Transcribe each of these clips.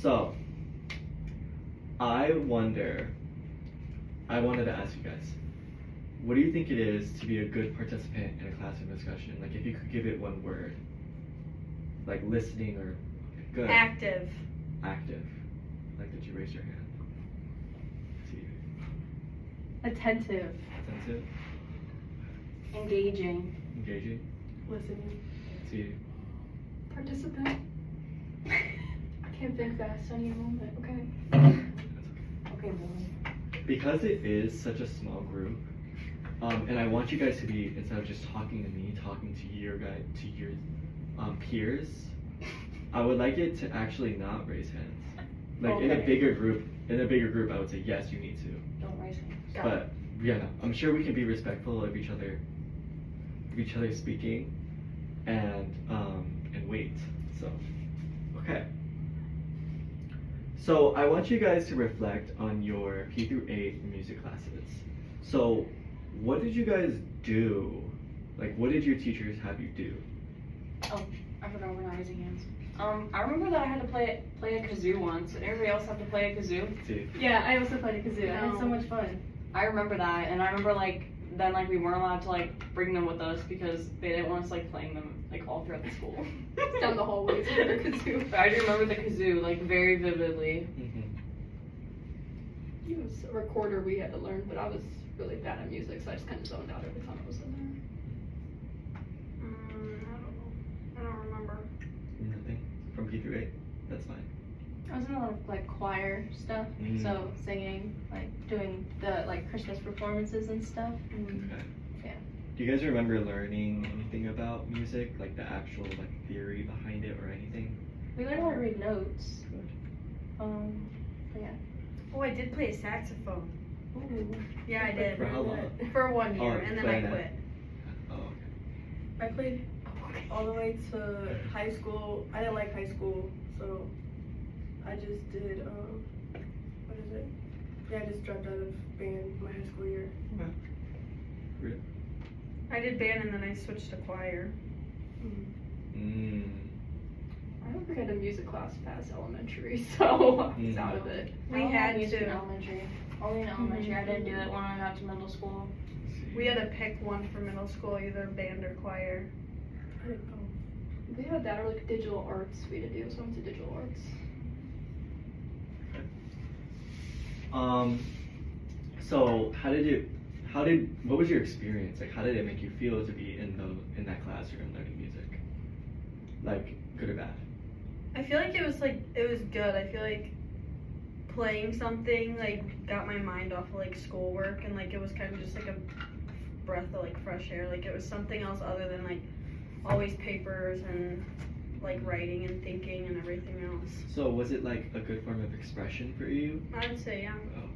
So, I wanted to ask you guys, what do you think it is to be a good participant in a classroom discussion? Like, if you could give it one word, like listening or good. Active. Active. Like, did you raise your hand? See. Attentive. Attentive. Engaging. Engaging. Listening. See. Participant. I can't think fast. I need a moment. Okay. That's okay. Okay, Billy. Because it is such a small group, and I want you guys to be, instead of just talking to me, talking to your peers, I would like it to actually not raise hands. Like in a bigger group, I would say yes, you need to. Don't raise hands. But yeah, no, I'm sure we can be respectful of each other speaking, and wait. So, okay. So I want you guys to reflect on your P through 8 music classes. So what did you guys do? Like, what did your teachers have you do? Oh, I forgot we're not raising hands. I remember that I had to play a kazoo once. Did everybody else have to play a kazoo? See. Yeah, I also played a kazoo. I had so much fun. I remember that, and I remember then we weren't allowed to bring them with us because they didn't want us playing them all throughout the school. Down the hallways with the kazoo. But I do remember the kazoo very vividly. It was a recorder we had to learn, but I was really bad at music, so I just kind of zoned out every time I was in there. I don't know. I don't remember. Nothing from P through 8. That's fine. I was in a lot of choir stuff, so singing, doing the Christmas performances and stuff. Okay. Yeah. Do you guys remember learning anything about music, like the actual theory behind it or anything? We learned how to read notes. Good. But yeah. Oh, I did play saxophone. Ooh. Yeah, I did. For how long? For 1 year, and then I clarinet. quit. Oh, okay. I played all the way to high school. I didn't like high school, so I just did, what is it? Yeah, I just dropped out of band my high school year. Okay. Great. I did band and then I switched to choir. I don't think I had a music class past elementary, so I was out of it. We I had music in to. elementary. Only in elementary. I didn't do it when I got to middle school. We had to pick one for middle school, either band or choir. We had that or digital arts we had to do, so I went to digital arts. So what was your experience? How did it make you feel to be in that classroom learning music? Good or bad? I feel like it was good. I feel like playing something got my mind off of schoolwork, and it was kind of just a breath of fresh air. It was something else other than always papers and writing and thinking and everything else. So was it a good form of expression for you? I'd say yeah. Oh.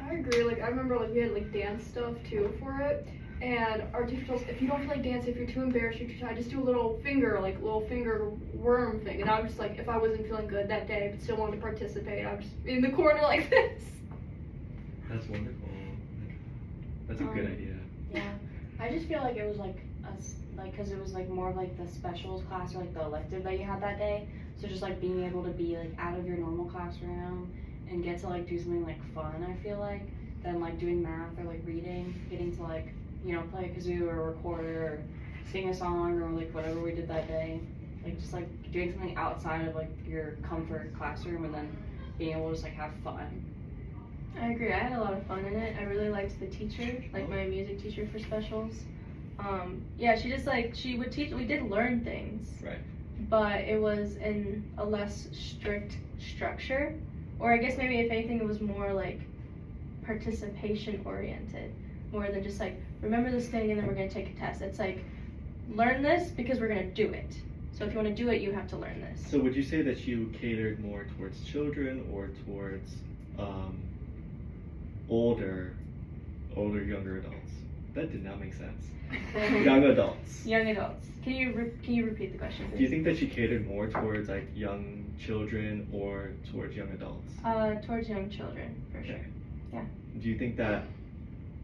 I agree. I remember we had dance stuff too for it, and our teacher told us if you don't feel like dancing, if you're too embarrassed, you try just do a little finger worm thing. And I was just if I wasn't feeling good that day but still wanted to participate, I was just in the corner like this. That's wonderful. That's a good idea. Yeah, I just feel like it was because it was more of the specials class or the elective that you had that day. So just being able to be out of your normal classroom and get to do something fun, I feel than doing math or reading, getting to play a kazoo or a recorder or sing a song or whatever we did that day. Just doing something outside of your comfort classroom and then being able to just have fun. I agree. I had a lot of fun in it. I really liked the teacher, my music teacher for specials. Yeah, she just she would teach. We did learn things, Right. but it was in a less strict structure, or I guess maybe if anything, it was more participation oriented, more than just remember this thing and then we're gonna take a test. It's learn this because we're gonna do it. So if you want to do it, you have to learn this. So would you say that you catered more towards children or towards younger adults? That did not make sense. Young adults. Young adults. Can you repeat the question, please? Do you think that she catered more towards young children or towards young adults? Towards young children, for sure. Yeah. Do you think that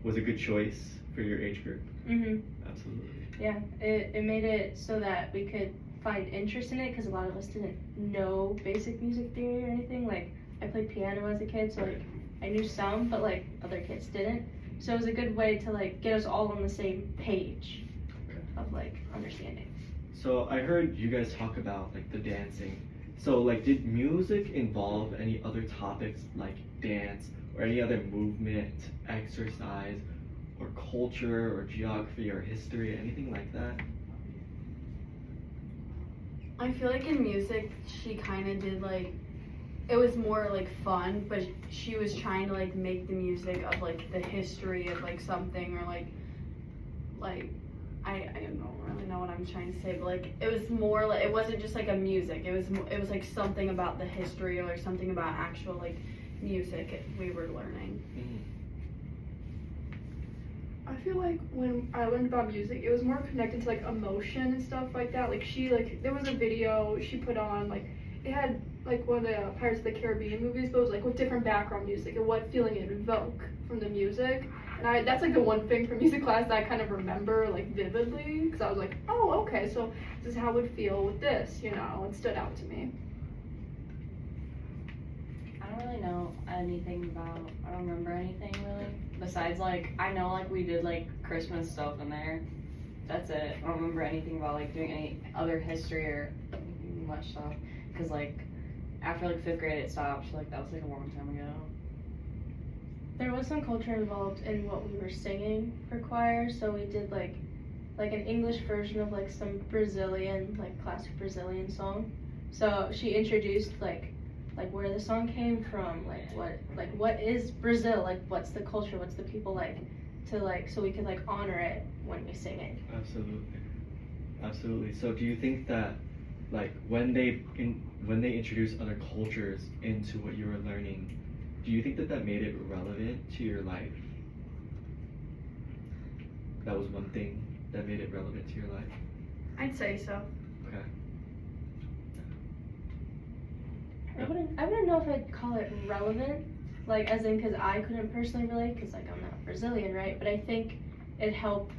was a good choice for your age group? Mhm. Absolutely. Yeah. It made it so that we could find interest in it because a lot of us didn't know basic music theory or anything. Like, I played piano as a kid, so like I knew some, but like other kids didn't. So it was a good way to like get us all on the same page of like understanding. So I heard you guys talk about like the dancing. So like, did music involve any other topics like dance or any other movement, exercise, or culture or geography or history, anything like that? I feel like in music, she kind of did like, it was more like fun, but she was trying to like make the music of like the history of like something, or like I don't really know what I'm trying to say, but like it was more like, it wasn't just like a music, it was like something about the history or something about actual like music we were learning. I feel like when I learned about music, it was more connected to like emotion and stuff like that. Like there was a video she put on, like it had like one of the Pirates of the Caribbean movies, but it was like with different background music and what feeling it would evoke from the music. And that's like the one thing from music class that I kind of remember like vividly, because I was like, oh, okay, so this is how it would feel with this, you know, it stood out to me. I don't really know anything about, I don't remember anything really. Besides like, I know like we did like Christmas stuff in there. That's it. I don't remember anything about like doing any other history or much stuff. Cause like, after like 5th grade it stopped, so like that was like a long time ago. There was some culture involved in what we were singing for choir, so we did like an English version of like some Brazilian, like classic Brazilian song. So she introduced like where the song came from, what is Brazil, like what's the culture, what's the people like, to like, so we could like honor it when we sing it. Absolutely. So do you think that like when they introduce other cultures into what you were learning, do you think that made it relevant to your life? That was one thing that made it relevant to your life? I'd say so. Okay. I wouldn't know if I'd call it relevant, like as in, because I couldn't personally relate, because like I'm not Brazilian, right? But I think it helped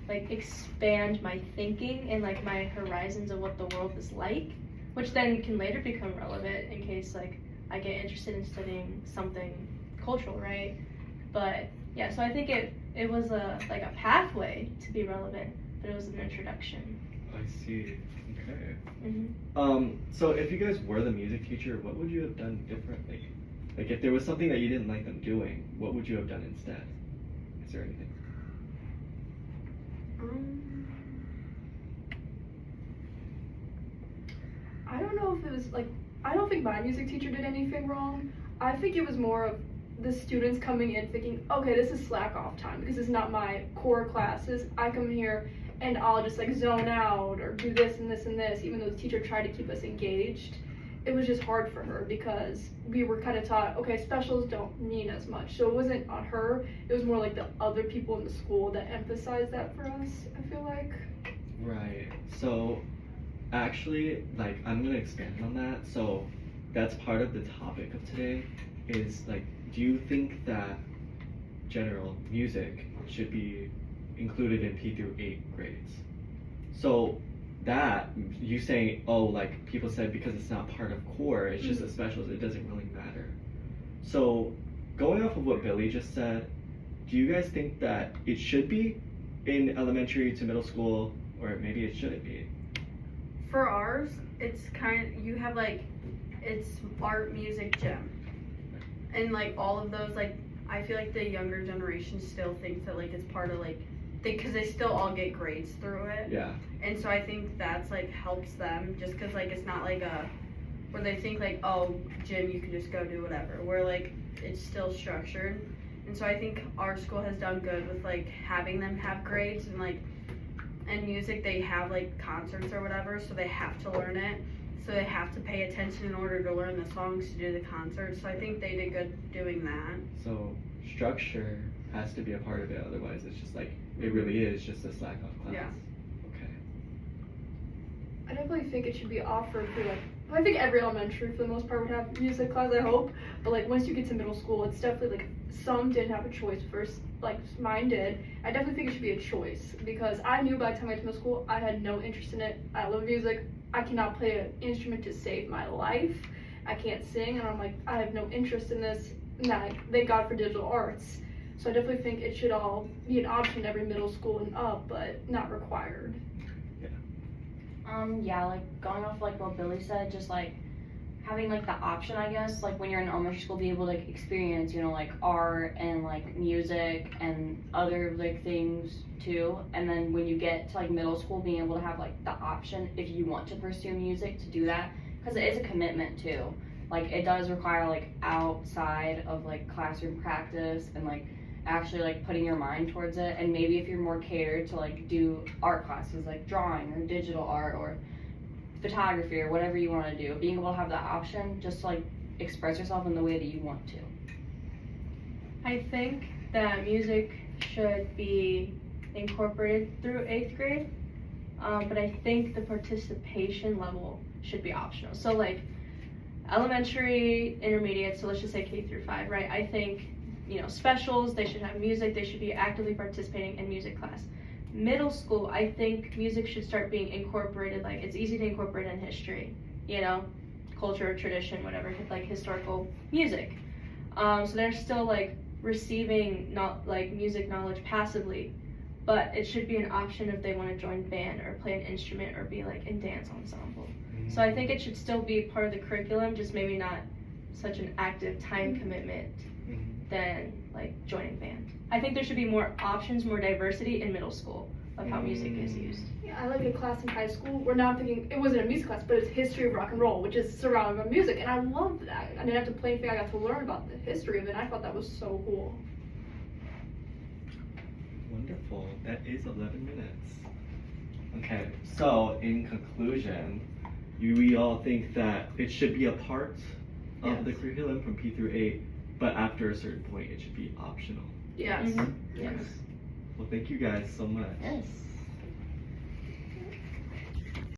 like expand my thinking and like my horizons of what the world is like, which then can later become relevant in case like I get interested in studying something cultural, right? But yeah, so I think it was a pathway to be relevant, but it was an introduction. I see. Okay. Mm-hmm. So if you guys were the music teacher, what would you have done differently? Like if there was something that you didn't like them doing, what would you have done instead? Is there anything? I don't know if it was like, I don't think my music teacher did anything wrong. I think it was more of the students coming in thinking, okay, this is slack off time because it's not my core classes. I come here and I'll just like zone out or do this and this and this, even though the teacher tried to keep us engaged. It was just hard for her because we were kind of taught, okay, specials don't mean as much. So it wasn't on her, it was more like the other people in the school that emphasized that for us, I feel like. Right. So actually, like, I'm gonna expand on that. So that's part of the topic of today is like, do you think that general music should be included in P through 8 grades? So that, you saying, oh, like people said because it's not part of core, it's just a specials, it doesn't really matter. So going off of what Billy just said, do you guys think that it should be in elementary to middle school, or maybe it shouldn't be? For ours, it's you have like, it's art, music, gym. And like all of those, like, I feel like the younger generation still thinks that like it's part of like, because they still all get grades through it. Yeah. And so I think that's like helps them, just because like it's not like where they think like, oh, gym, you can just go do whatever, where like it's still structured. And so I think our school has done good with like having them have grades, and like, and music, they have like concerts or whatever, so they have to learn it. So they have to pay attention in order to learn the songs to do the concert. So I think they did good doing that. So structure has to be a part of it, otherwise it's just like, it really is just a slack off class. Yeah. Okay. I definitely think it should be offered for like, I think every elementary for the most part would have music class, I hope. But like once you get to middle school, it's definitely like, some didn't have a choice first, like mine did. I definitely think it should be a choice because I knew by the time I went to middle school, I had no interest in it. I love music, I cannot play an instrument to save my life. I can't sing, and I'm like, I have no interest in this. And thank God for digital arts. So I definitely think it should all be an option in every middle school and up, but not required. Yeah, like going off like what Billy said, just like having like the option, I guess, like when you're in elementary school, be able to like experience, you know, like art and like music and other like things too. And then when you get to like middle school, being able to have like the option if you want to pursue music to do that, because it is a commitment too. Like it does require like outside of like classroom practice and like actually like putting your mind towards it. And maybe if you're more catered to like do art classes like drawing or digital art or photography or whatever you want to do, being able to have that option just to like express yourself in the way that you want to. I think that music should be incorporated through 8th grade, but I think the participation level should be optional. So like elementary, intermediate, so let's just say K through 5, right? I think, you know, specials, they should have music, they should be actively participating in music class. Middle school, I think music should start being incorporated, like it's easy to incorporate in history, you know, culture, tradition, whatever, like historical music. So they're still like receiving not like music knowledge passively, but it should be an option if they want to join band or play an instrument or be like in dance ensemble. So I think it should still be part of the curriculum, just maybe not such an active time commitment than like joining band. I think there should be more options, more diversity in middle school of how music is used. Yeah, I like a class in high school where now I'm thinking it wasn't a music class, but it's history of rock and roll, which is surrounded by music, and I loved that. I didn't have to play anything, I got to learn about the history of it, and I thought that was so cool. Wonderful. That is 11 minutes. Okay, so in conclusion, we all think that it should be a part of the curriculum from P through 8, but after a certain point, it should be optional. Yes. Yes. Well, thank you guys so much. Yes.